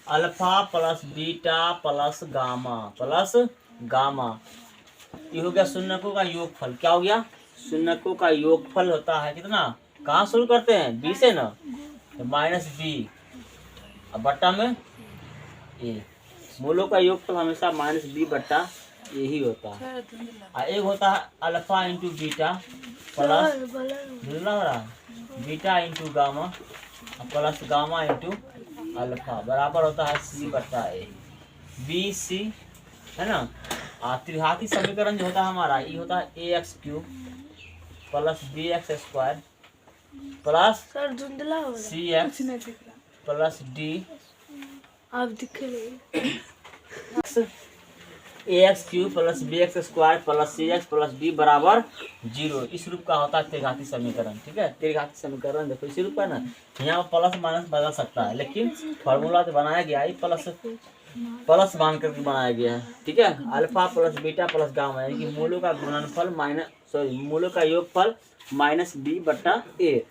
Alpha plus beta plus gamma ये हो गया शून्यकों का योगफल। क्या हो गया? शून्यकों का योगफल होता है कितना? कहाँ शुरू करते हैं? बी से ना, तो माइनस बी अब बट्टा में ए। मूलों का योगफल हमेशा माइनस बी बट्टा ए ही होता है। और एक होता है alpha into beta plus beta into gamma plus gamma into alpha बराबर होता है सी बट्टा ए। बी सी है ना। त्रिघाती समीकरण जो होता है हमारा ये होता है A X cube plus B X square plus C X plus D आप दिख रहे A X cube plus B X square plus C X plus D बराबर 0। इस रूप का होता है त्रिघाती समीकरण। ठीक है, त्रिघाती समीकरण देखो इसी रूप का ना। यहाँ पर प्लस माइनस बदल सकता है, लेकिन फॉर्मूला तो बनाया गया है प्लस मान करके बनाया गया है। ठीक है, alpha plus beta plus gamma यानी कि मूलों का गुणनफल मूलों का योगफल माइनस बी बट्टा A.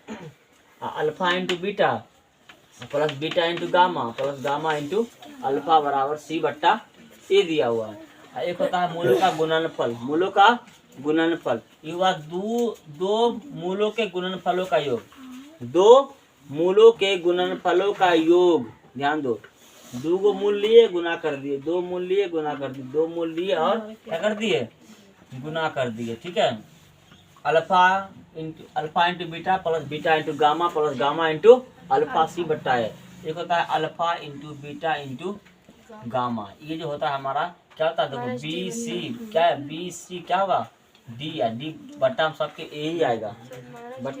Alpha into beta plus beta into gamma into alpha बराबर सी बट्टा ए दिया हुआ है। एक होता है मूलों का गुणनफल ये हुआ दो मूलों के गुणनफलों का योग। दो मूलों के गुणनफलों का योग, ध्यान दो, दो को मूल लिए गुना कर दिए, दो मूल लिए गुना कर दिए, दो मूल लिए और क्या कर दिए? गुना कर दिए। ठीक है, alpha into beta into gamma into alpha C बट्टा है। एक होता है alpha into beta into gamma. ये जो होता है हमारा क्या होता है? देखो बी सी क्या है? बी सी क्या होगा? डी या डी बट्टा हम सबके ए ही आएगा। बट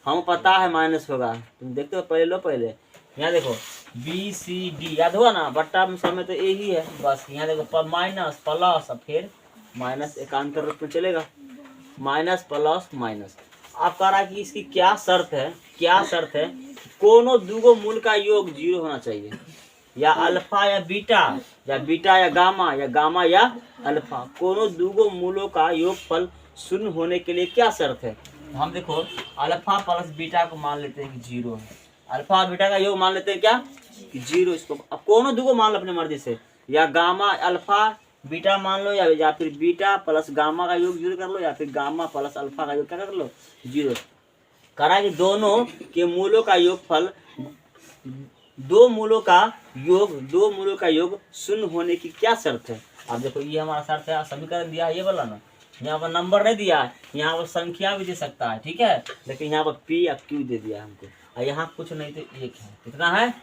हम पता है माइनस होगा, तुम देखते हो पहले लो पहले यहाँ देखो बी सी डी याद हुआ ना, बट्टा में समय तो ए ही है बस। यहाँ देखो माइनस प्लस फिर माइनस एकांतर रूप में चलेगा, माइनस प्लस माइनस। आप कह रहा है कि इसकी क्या शर्त है? कोनो दूगो मूल का योग 0 होना चाहिए, या अल्फा या बीटा या गामा या अल्फा, कोनो दूगो मूलों का योगफल शून्य होने के लिए क्या शर्त है? हम देखो अल्फा प्लस बीटा को मान लेते हैं कि 0 है। अल्फा और बीटा का योग मान लेते हैं क्या? कि 0। इसको अब कोनो दूगो मान लो अपने मर्जी से, या गामा अल्फा बीटा मान लो, या फिर बीटा प्लस गामा का योग 0 कर लो, या फिर गामा प्लस अल्फा का योग क्या कर लो? 0। करा कि दोनों के मूलों का योगफल दो मूलों का योग शून्य होने की क्या शर्त है? अब देखो ये हमारा शर्त है, समीकरण दिया है ये वाला ना। यहाँ पर नंबर नहीं दिया है, यहाँ पर संख्या भी दे सकता है। ठीक है, लेकिन यहाँ पर पी या क्यू दे दिया हमको, और यहाँ कुछ नहीं तो 1 है। कितना है?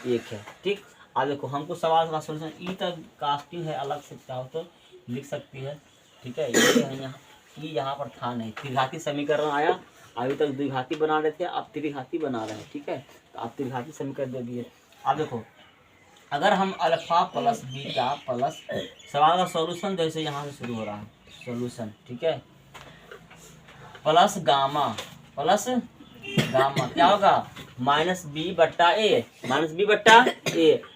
1 है। ठीक, अब देखो हमको सवाल का सोल्यूशन ई तक कास्टिंग है, अलग से चाहो तो लिख सकती है। ठीक है, ये यहाँ पर था नहीं, त्रिघाती समीकरण आया। अभी तक द्विघाती बना रहे थे, अब त्रिघाती बना रहे हैं। ठीक है, तो आप त्रिघाती समीकरण दे दिए। अब देखो अगर हम अल्फा प्लस बीटा प्लस सवाल का सॉल्यूशन जैसे यहाँ से शुरू हो रहा है सॉल्यूशन। ठीक है, प्लस गामा क्या होगा? माइनस बी बट्टा ए।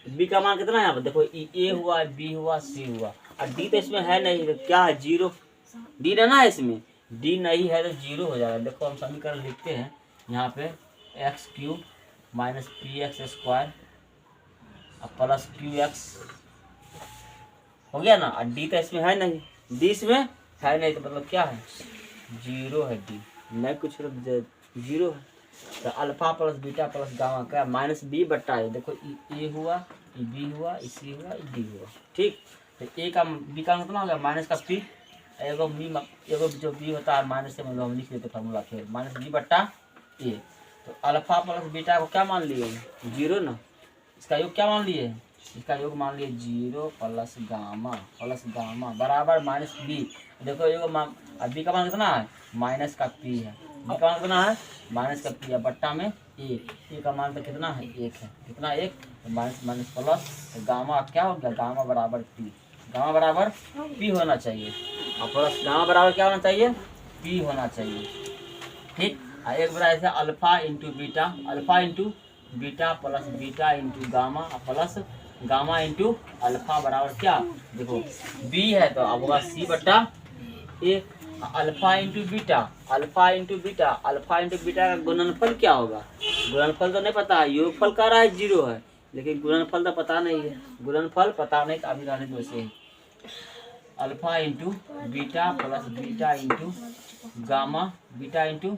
बी का मान कितना है यहाँ पर? देखो ए हुआ, बी हुआ, सी हुआ, और डी तो इसमें है नहीं, तो क्या है? 0। डी रहना है इसमें, डी नहीं है तो 0 हो जाएगा। देखो हम समीकरण लिखते हैं यहाँ पे x cube minus P x square plus Q x हो गया ना। और डी तो इसमें है नहीं, डी इसमें है नहीं, तो मतलब क्या है? 0 है। डी नहीं कुछ 0 है। तो alpha plus beta plus gamma क्या? माइनस बी बट्टा है। देखो ए हुआ, बी हुआ, सी हुआ, डी हुआ। ठीक, तो ए का बी का कितना हो गया? माइनस का पी, एगो जो बी होता है माइनस से, मतलब हम लिख लेते फार्मूला फिर माइनस बी बट्टा ए। तो अल्फा प्लस बीटा को क्या मान लिए? 0 ना। इसका योग क्या मान लिए? इसका योग मान लिए 0 प्लस गामा बराबर माइनस बी। देखो योग बी का मान कितना है? माइनस का पी है। बी का मान कितना है? माइनस का पी है बट्टा में ए का मान तो कितना है? 1 है। कितना? 1, तो माइनस प्लस, तो गामा क्या हो गया? गामा बराबर पी। गामा बराबर पी होना चाहिए, और प्लस गामा बराबर क्या होना चाहिए? पी होना चाहिए। ठीक, एक बार ऐसे alpha into beta plus beta into gamma plus gamma into alpha बराबर क्या? देखो बी है तो अब होगा सी बट्टा ए। अल्फा इंटू बीटा का गुणनफल क्या होगा? गुणनफल तो नहीं पता है, योगफल कह रहा है 0 है, लेकिन गुणनफल तो पता नहीं है, गुणनफल पता नहीं तो अभी रहने दो ऐसे ही। Alpha into beta plus beta into gamma, beta into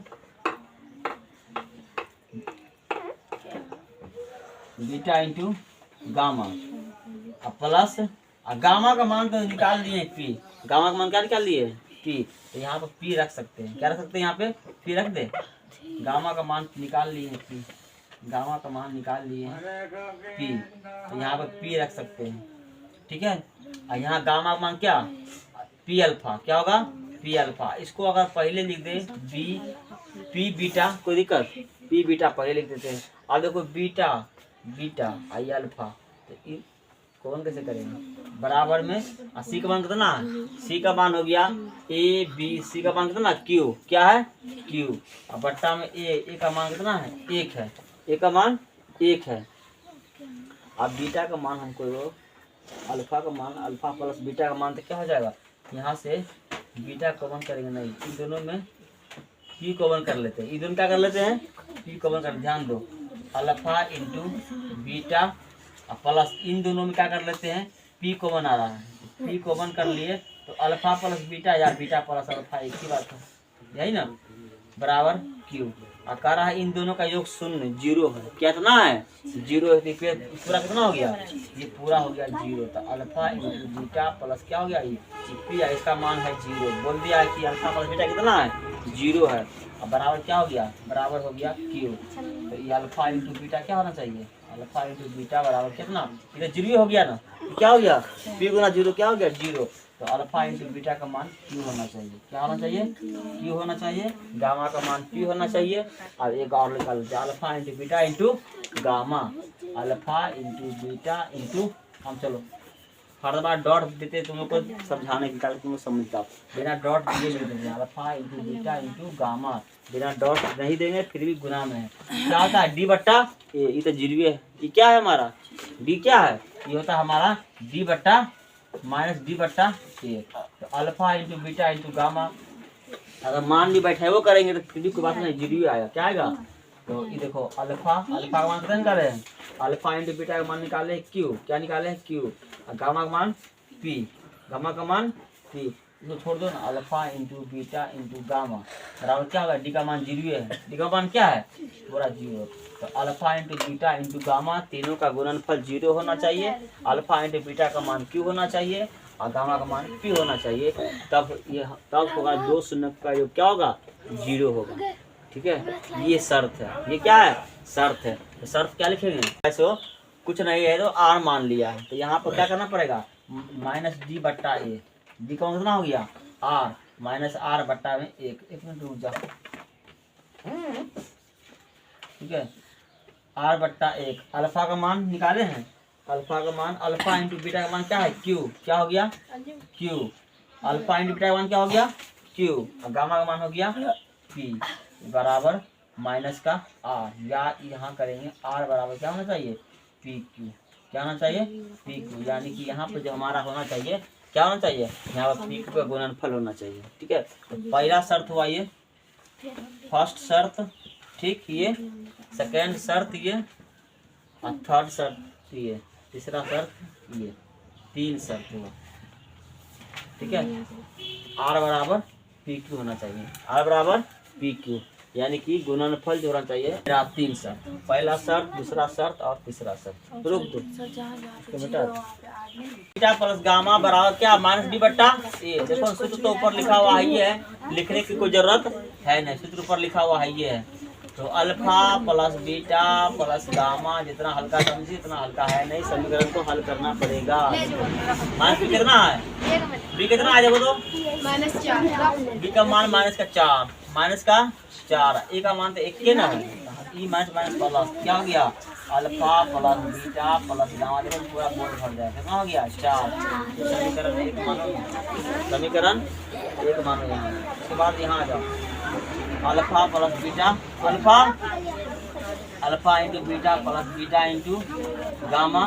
beta into gamma plus gamma का मान तो निकाल दिए पी, गामा का मान क्या निकाल दिए पी, तो यहाँ पर पी रख सकते हैं, क्या रख सकते हैं यहाँ पे पी रख दे, गामा का मान निकाल लिए हैं पी, गामा का मान निकाल लिए हैं पी, तो यहाँ पर पी रख सकते हैं, ठीक है। और यहाँ गामा का मान क्या पी अल्फा, क्या होगा पी अल्फा, इसको अगर पहले लिख दे बी पी बीटा, कोई दिक्कत, पी बीटा पहले लिख देते हैं। अब देखो बीटा बीटा आई अल्फा, तो कौन कैसे करेंगे बराबर में, सी का मान कितना, सी का मान हो गया ए बी, सी का मान कितना क्यू, क्या है क्यू, और बट्टा में ए का मान कितना है एक है, ए का मान एक है। अब बीटा का मान हमको, अल्फा का मान, अल्फा प्लस बीटा का मान तो क्या हो जाएगा, यहाँ से बीटा कॉमन करेंगे नहीं, इन दोनों में पी कॉमन कर लेते हैं, इन दोनों क्या कर लेते हैं पी कॉमन कर, ध्यान दो अल्फा इंटू बीटा प्लस इन दोनों में क्या कर लेते हैं पी कॉमन आ रहा है, पी कॉमन कर लिए तो अल्फा प्लस बीटा या बीटा प्लस अल्फा एक ही बात है, यही ना, बराबर क्यू। और कह रहा है इन दोनों का योग शून्य जीरो है, क्या इतना है जीरो है, तो पूरा कितना हो गया ये पूरा हो गया जीरो, तो अल्फा इंटू बीटा प्लस क्या हो गया ये पी, इसका मान है जीरो, बोल दिया कि अल्फा प्लस बीटा कितना है जीरो है, और बराबर क्या हो गया बराबर हो गया क्यू, तो ये अल्फा इंटू बीटा क्या होना चाहिए, अल्फा इंटू बीटा बराबर कितना, इधर जीरो हो गया ना, तो क्या हो गया पी गुना जीरो क्या हो गया जीरो, तो अल्फा इंटू बीटा का मान क्यू होना चाहिए, क्या होना चाहिए क्यू होना चाहिए, गामा का मान क्यू होना चाहिए। और एक और निकाल लेते alpha into beta into gamma, alpha into beta into, हम चलो हर बार डॉट देते तुम लोग को समझाने के कारण तुम लोग समझ जाओ, बिना डॉट दिए लिख देंगे alpha into beta into gamma, बिना डॉट नहीं देंगे फिर भी गुना में है, क्या होता है डी बट्टा ए, ये तो जीरो है, ये क्या है हमारा डी, क्या है ये होता है हमारा डी बट्टा माइनस डी बट्टा ए, तो alpha into beta into gamma, अगर मान भी बैठे वो करेंगे तो फिर भी कोई बात नहीं जीरो आएगा, क्या आएगा, तो ये देखो अल्फा का मान कितना निकाले हैं, अल्फा इंटू बीटा का मान निकाले क्यू, क्या निकाले हैं क्यू, और गामा का मान पी, गामा का मान पी, इसको छोड़ दो ना, alpha into beta into gamma बराबर क्या होगा डी का मान जीरो है, डी का मान क्या है पूरा जीरो, तो alpha into beta into gamma तीनों का गुणनफल जीरो होना चाहिए, अल्फा इंटू बीटा का मान क्यू होना चाहिए और गामा का मान पी होना चाहिए, तब होगा दो शून्य का योग क्या होगा जीरो होगा, ठीक है। ये शर्त है, ये क्या है शर्त है, तो शर्त क्या लिखेंगे ऐसे कुछ नहीं है तो आर मान लिया है, तो यहाँ पर क्या करना पड़ेगा माइनस डी बट्टा ए, डी का कितना हो गया आर माइनस आर बट्टा में एक मिनट रुक जाओ, ठीक है, आर बट्टा एक, अल्फा का मान निकाले हैं, अल्फा का मान अल्फा इंटू बीटा का मान क्या है क्यू, क्या हो गया क्यू, अल्फा इंटू बीटा का मान क्या हो गया क्यू, और गामा का मान हो गया पी बराबर माइनस का आर, या यहाँ करेंगे आर बराबर क्या होना चाहिए पी क्यू, क्या होना चाहिए पी क्यू, यानी कि यहाँ पर जो हमारा होना चाहिए क्या होना चाहिए यहाँ पर पी क्यू का गुणनफल होना चाहिए, ठीक है। तो पहला शर्त हुआ ये, फर्स्ट शर्त, ठीक, ये सेकेंड शर्त ये, और थर्ड शर्त ये, तीसरा शर्त ये, तीन शर्त हुआ, ठीक है। आर बराबर पी क्यू होना चाहिए, आर बराबर पी क्यू, यानी कि गुणनफल जो होना चाहिए मेरा तीन शर्त, पहला शर्त दूसरा शर्त और तीसरा शर्त, रुक दो बीटा प्लस गामा बराबर क्या माइनस डी बट्टा ए, देखो सूत्र तो ऊपर लिखा हुआ है ये है, लिखने की कोई जरूरत है नहीं, सूत्र ऊपर लिखा हुआ है ये है, तो alpha plus beta plus gamma जितना हल्का समझिए इतना हल्का है नहीं, समीकरण को हल करना पड़ेगा। माइनस बी कितना है बी कितना आ जाएगा तो -4, बी का मान -4, -4, ए का मान तो एक के ना है, ई माइनस प्लस क्या हो गया alpha plus beta plus gamma, देखो पूरा बोर्ड भर जाएगा, कितना हो गया 4, समीकरण एक मानो, समीकरण एक मानो यहाँ, उसके बाद यहाँ आ जाओ alpha plus beta, alpha into beta plus beta into gamma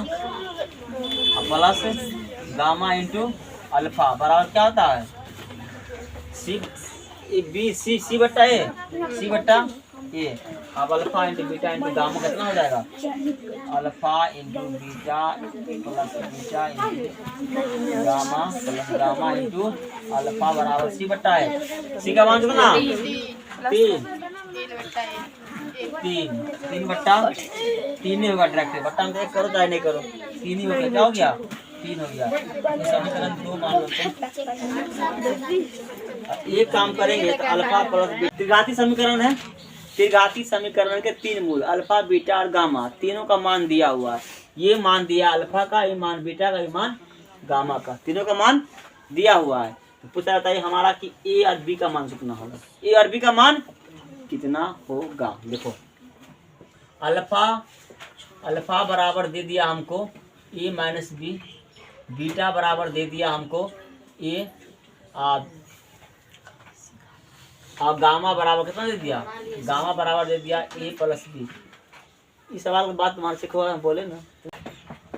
plus gamma into alpha बराबर क्या होता है सी बट्टा ए, सी बट्टा ए, अब alpha into beta into gamma कितना हो जाएगा? Alpha into beta plus beta into gamma plus gamma into alpha बराबर सी बट्टा है। सी का मान कितना? 3 3 बट्टा 3 ही होगा डायरेक्ट, बट्टा में एक करो चाहे नहीं करो 3 ही हो गया। क्या हो गया? 3 हो गया। ये समीकरण 2 मान लो। एक काम करेंगे तो अल्फा प्लस बीटा त्रिघाती समीकरण है। त्रिघाती समीकरण के 3 मूल अल्फा बीटा और गामा तीनों का मान दिया हुआ है। ये मान दिया अल्फा का, ये मान बीटा का, ये मान गामा का, तीनों का मान दिया हुआ है। तो पूछा जाता है हमारा कि ए और बी का मान कितना होगा। ए और बी का मान कितना होगा? देखो अल्फा बराबर दे दिया हमको ए माइनस बी, बीटा बराबर दे दिया हमको ए, और गामा बराबर कितना दे दिया? गामा बराबर दे दिया ए प्लस बी। इस सवाल के बाद तुम्हारे सीखो बोले ना।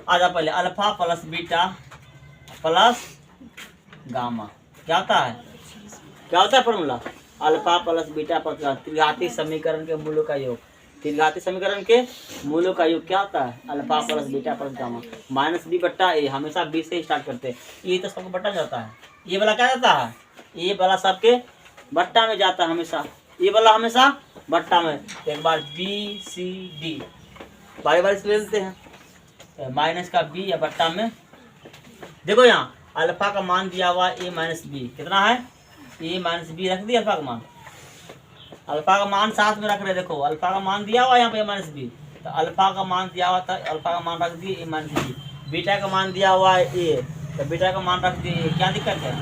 आजा पहले alpha plus beta plus gamma क्या होता है? क्या होता है formula? Alpha plus beta plus त्रिघाती समीकरण के मूलों का योग। त्रिघाती समीकरण के मूलों का योग क्या होता है? Alpha plus beta plus gamma minus B बट्टा ए। हमेशा बी से स्टार्ट करते हैं। ये तो सबको बट्टा जाता है। ये वाला क्या जाता है? ये वाला सबके बट्टा में जाता है हमेशा। ये वाला हमेशा बट्टा में। एक बार बी सी डी बारी बारी से ले लेते हैं। माइनस का बी या बट्टा में। देखो यहाँ अल्फा का मान दिया हुआ ए माइनस बी कितना है? ए माइनस बी रख दिया अल्फा का मान। अल्फा का मान साथ में रख रहे। देखो अल्फा का मान दिया हुआ यहाँ पे ए माइनस बी, तो अल्फा का मान दिया हुआ था, अल्फा का मान रख दिए ए माइनस बी। बीटा का मान दिया हुआ है ए, तो बीटा का मान रख दिए। क्या दिक्कत है?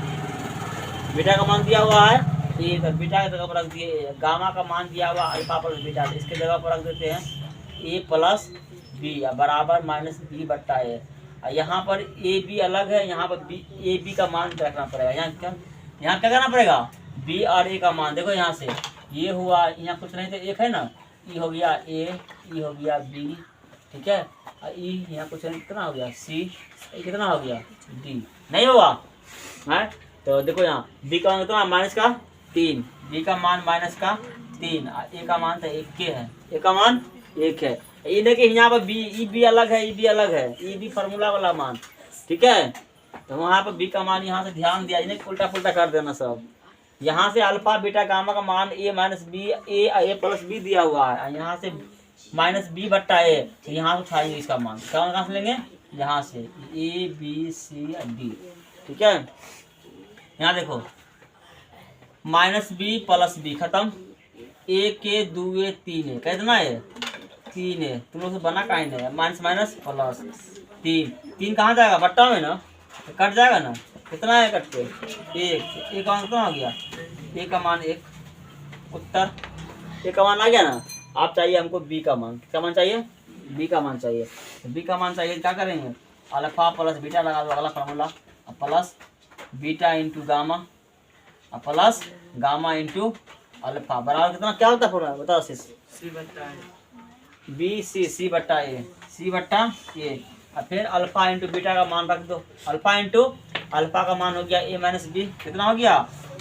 बीटा का मान दिया हुआ है ए, तो बीटा की जगह पर रख दिए। गामा का मान दिया हुआ अल्फा प्लस बीटा, इसके जगह पर रख देते हैं ए प्लस बी बराबर माइनस बी बट्टा ए। यहाँ पर ए बी अलग है, यहाँ पर बी ए बी का मान रखना पड़ेगा। यहाँ क्या करना पड़ेगा? बी और ए का मान। देखो यहाँ से ये हुआ, यहाँ कुछ नहीं तो एक है ना, ई हो गया ए, ई हो गया बी, ठीक है, और ई यहाँ कुछ नहीं कितना हो गया सी, कितना हो गया डी, नहीं हुआ है। तो देखो यहाँ बी का मान कितना? माइनस का 3, बी का मान माइनस का 3, ए का मान तो 1 के है, ए का मान 1 है। ये देखिए यहाँ पर बी ई बी अलग है, ई बी अलग है, ई बी फार्मूला वाला मान, ठीक है। तो वहाँ पर बी का मान यहाँ से ध्यान दिया, इन्हें उल्टा पुल्टा कर देना सब। यहाँ से अल्फा बीटा गामा का मान ए माइनस बी ए प्लस बी दिया हुआ है, यहाँ से माइनस बी बट्टा ए, तो यहाँ से उठाएंगे इसका मान। कहाँ से लेंगे? यहाँ से ए बी सी डी, ठीक है। यहाँ देखो माइनस बी प्लस बी खत्म, ए के 2 3 है, कितना है? 3 है। तुम लोग से बना कहीं नहीं, माइनस माइनस प्लस 3 कहाँ जाएगा? बट्टा में ना, तो कट जाएगा ना। कितना है कट के? 1। ए का मान कितना हो गया? ए का मान 1। उत्तर ए का मान आ गया ना। आप चाहिए हमको बी का मान, क्या मान चाहिए? बी का मान चाहिए। तो बी का मान चाहिए क्या करेंगे? अल्फा प्लस बीटा लगा दो, अगला formula, plus beta into gamma plus gamma into alpha बराबर कितना? क्या होता है पूरा बताओ? सी बट्टा ए, बी सी बट्टा ए, सी बट्टा ए। और फिर अल्फा इंटू बीटा का मान रख दो। अल्फा इंटू अल्फा का मान हो गया ए माइनस बी, कितना हो गया?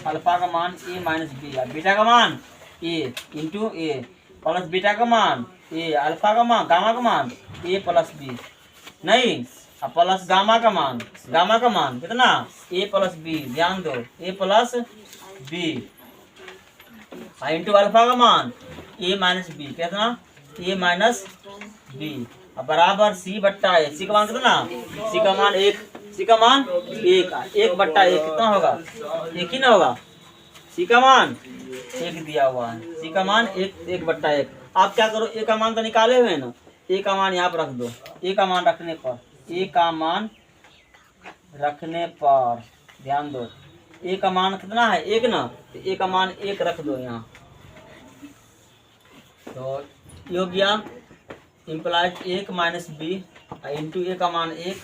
अल्फा का मान ए माइनस बी, बीटा का मान ए इंटू ए प्लस बीटा का मान ए, अल्फा का मान गामा का मान ए प्लस बी, नहीं प्लस गामा का मान कितना? ए प्लस बी, ध्यान दो ए प्लस बी इंटू अल्फा का मान ए माइनस बी, कितना? ए माइनस बी बराबर सी बट्टा ए। सी का मान कितना? सी का मान 1, सी का मान 1 बट्टा 1 कितना होगा? 1 ही ना होगा। सी का मान 1 दिया हुआ है, सी का मान 1 बट्टा 1। आप क्या करो? ए का मान तो निकाले हुए ना, ए का मान यहाँ पर रख दो। ए का मान रखने पर, ए का मान रखने पर ध्यान दो, ए का मान कितना है? 1 ना, तो ए का मान 1 रख दो यहाँ। तो ये हो गया इम्प्लाइज 1 माइनस बी इंटू ए का मान 1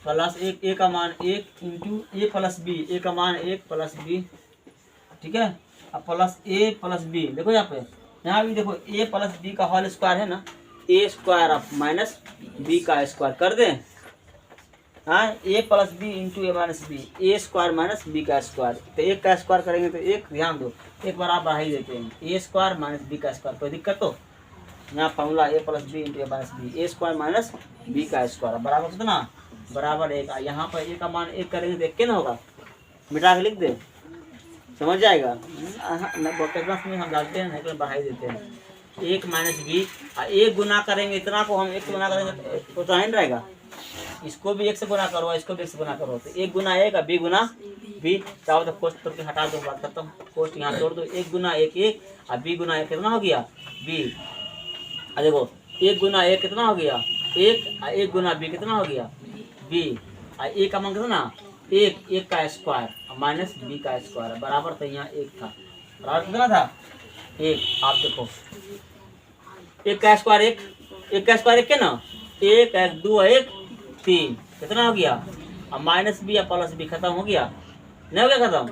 प्लस 1 ए का मान 1 इंटू ए प्लस बी, ए का मान 1 प्लस बी, ठीक है। अब प्लस ए प्लस बी, देखो यहाँ भी देखो ए प्लस बी का होल स्क्वायर है ना, ए स्क्वायर ऑफ माइनस बी का स्क्वायर कर दें। हाँ, ए प्लस बी इंटू ए माइनस बी, ए स्क्वायर माइनस बी का स्क्वायर, तो 1 का स्क्वायर करेंगे तो 1, ध्यान दो एक बार आप बढ़ा ही देते हैं, ए स्क्वायर माइनस बी का स्क्वायर। कोई दिक्कत तो यहाँ फॉर्मूला ए प्लस बी इंटू ए माइनस बी, ए स्क्वायर माइनस बी का स्क्वायर बराबर कितना, बराबर 1। यहाँ पर ए का मान 1 करेंगे तो 1 के ना होगा, मिटा के लिख दे, समझ जाएगा। क्लास में हम डालते हैं, नहीं बढ़ाई देते हैं। 1 माइनस बी, 1 गुना करेंगे, इतना को हम 1 से गुना करेंगे तो नहीं रहेगा, इसको भी 1 से गुना करो, इसको भी 1 से गुना करो, तो 1 गुना 1 बी गुना बी, चाहो तो कोष्ट तोड़ के हटा दो, बात खत्म, कोष्ट यहाँ तोड़ दो, 1 गुना 1 1 और बी गुना 1 कितना हो गया बी। देखो 1 गुना 1 कितना हो गया 1, और 1 गुना बी कितना हो गया बी, और ए का मान कितना 1 का स्क्वायर माइनस बी का स्क्वायर बराबर, तो यहाँ 1 था, बराबर कितना था 1। आप देखो 1 का स्क्वायर 1 का स्क्वायर 1 के ना, 1 1 2 1 3 कितना हो गया, अब माइनस बी या प्लस बी खत्म हो गया, नहीं हो गया खत्म,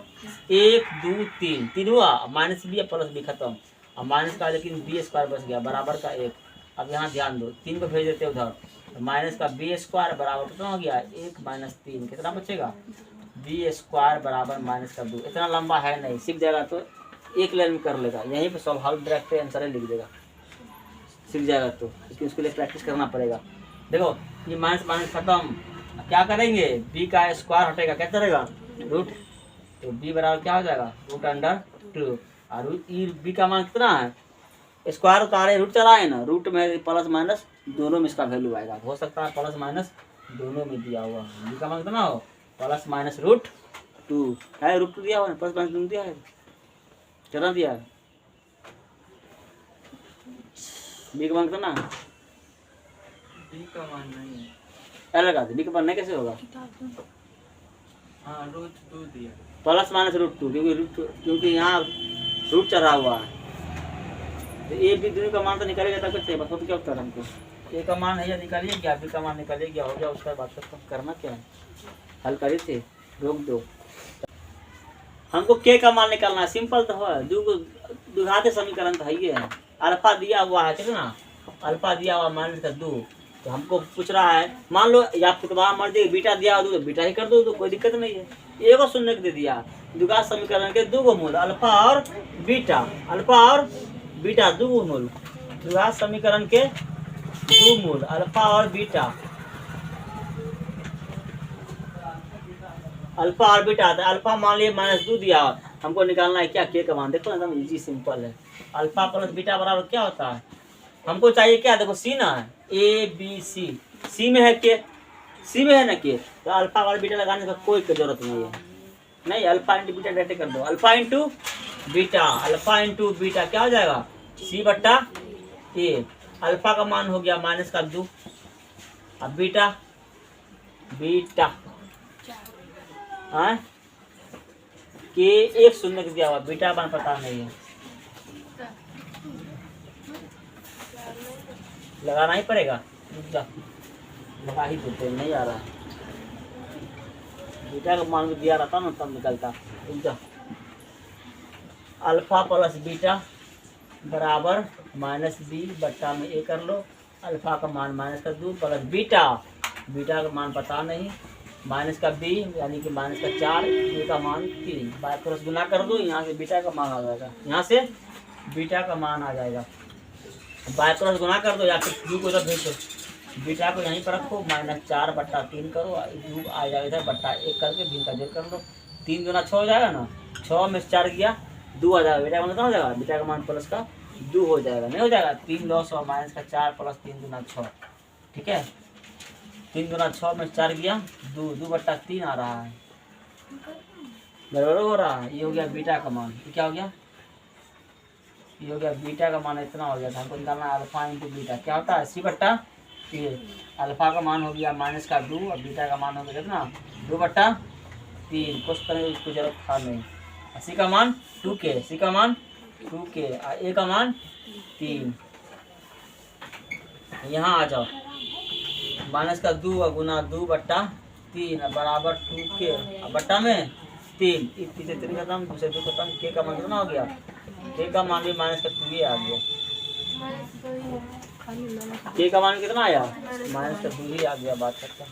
1 2 3 3 हुआ, माइनस बी या प्लस बी खत्म, अब माइनस का लेकिन बी स्क्वायर बच गया बराबर का 1। अब यहाँ ध्यान दो 3 को भेज देते उधर, तो माइनस का बी स्क्वायर बराबर कितना हो गया 1 माइनस 3 कितना बचेगा बी स्क्वायर बराबर माइनस का 2। इतना लंबा है नहीं, सीख जाएगा तो एक लाइन में कर लेगा, यहीं पे स्वाभाविक डायरेक्ट आंसर लिख देगा, सीख जाएगा तो, लेकिन उसके लिए प्रैक्टिस करना पड़ेगा। देखो ये माइनस माइनस खत्म, क्या करेंगे बी का स्क्वायर हटेगा, क्या करेगा रूट, तो बी बराबर क्या हो जाएगा रूट अंडर 2, और बी का मान कितना है, स्क्वायर उतारे रूट चलाए ना, रूट में प्लस माइनस दोनों में इसका वैल्यू आएगा, हो सकता है प्लस माइनस दोनों में दिया हुआ, बी का मान कितना हो प्लस माइनस रूट 2 है, रूट 2 दिया हुआ है, प्लस माइनस दोनों दिया है, कितना दिया है बी का मान कितना, बी का मान नहीं है, क्या लगा बी का मान नहीं कैसे होगा, हाँ रूट 2 दिया, प्लस माइनस रूट 2, क्योंकि यहाँ रूट चढ़ा हुआ है, तो ए बी दोनों का मान तो निकालेगा तब कैसे, बस तो क्या उत्तर हमको, ए का मान है या निकालिए क्या, बी का मान निकालिए क्या हो गया, उसका बात करना क्या है, हल करिए थे, रोक दो। हमको के का मान निकालना है, सिंपल तो है, दुघाते समीकरण तो है ही है, अल्फा दिया हुआ है कितना, अल्फा दिया हुआ माइनस का 2, तो हमको पूछ रहा है मान लो या तुम्हारा मर्जी बीटा दिया हो तो बीटा ही कर दो, तो कोई दिक्कत नहीं है, ए को शून्य दे दिया, द्विघात समीकरण के 2 मूल अल्फा और बीटा, अल्फा और बीटा 2 मूल, द्विघात समीकरण के 2 मूल अल्फा और बीटा, अल्फा और बीटा, तो अल्फा मान लिए -2 दिया, हमको निकालना है क्या के का मान, देखो एकदम इजी सिंपल है, अल्फा प्लस बीटा बराबर क्या होता है, हमको चाहिए क्या, देखो सी ना है ए बी सी में है के, सी में है ना के, तो अल्फा और बीटा लगाने का कोई जरूरत नहीं है, नहीं अल्फा इंटू बीटा डायरेक्ट कर दो, अल्फा इंटू बीटा क्या हो जाएगा सी बट्टा ए, अल्फा का मान हो गया माइनस का 2, अब बीटा हाँ के 1 शून्य दिया हुआ, बीटा का मान पता नहीं है, लगाना ही पड़ेगा, लगा ही देते, नहीं आ रहा है, बीटा का मान भी दिया रहता ना तब निकलता, अल्फा प्लस बीटा बराबर माइनस बी बट्टा में ए कर लो, अल्फा का मान माइनस का 2 प्लस बीटा का मान पता नहीं, माइनस का बी यानी कि माइनस का 4, ए का मान 3, बाय क्रॉस गुना कर दो, यहाँ से बीटा का मान आ जाएगा, यहाँ से बीटा का मान आ जाएगा, बाय क्रॉस गुना कर दो या फिर 2 को इधर भेज दो, बीटा को यहीं पर रखो, -4 बट्टा 3 करो, 2 आ जाएगा इधर बट्टा 1 करके बीन का जोड़ कर लो, 3 गुना 6 हो जाएगा ना, 6 में 4 गया 2 आ जाएगा, बीटा का मान कितना हो जाएगा, बीटा का मान प्लस का 2 हो जाएगा, नहीं हो जाएगा 3 लॉस और माइनस का 4 प्लस 3 गुना 6, ठीक है, 3 गुना 6 में 4 गया 2 बट्टा 3 आ रहा है, बराबर हो रहा है, ये हो गया बीटा का मान, ये क्या हो गया, ये हो गया बीटा का मान इतना हो गया था, हमको निकालना अल्फा इंटू बीटा क्या होता है सी बट्टा ए, अल्फा का मान हो गया माइनस का 2 और बीटा का मान हो गया कितना 2 बट्टा 3, कुछ करने की जरूरत था नहीं, सी का मान 2k, सी का मान 2k, ए का मान 3, यहाँ आ जाओ, माइनस का 2 गुना 2 बट्टा 3 बराबर 2k, बट्टा में 3, 3 खत्म, दूसरे 2 खत्म, के का मान कितना हो गया, के का मान भी माइनस का 2 आ गया, के का मान कितना आया माइनस का 2 आ गया, बात करता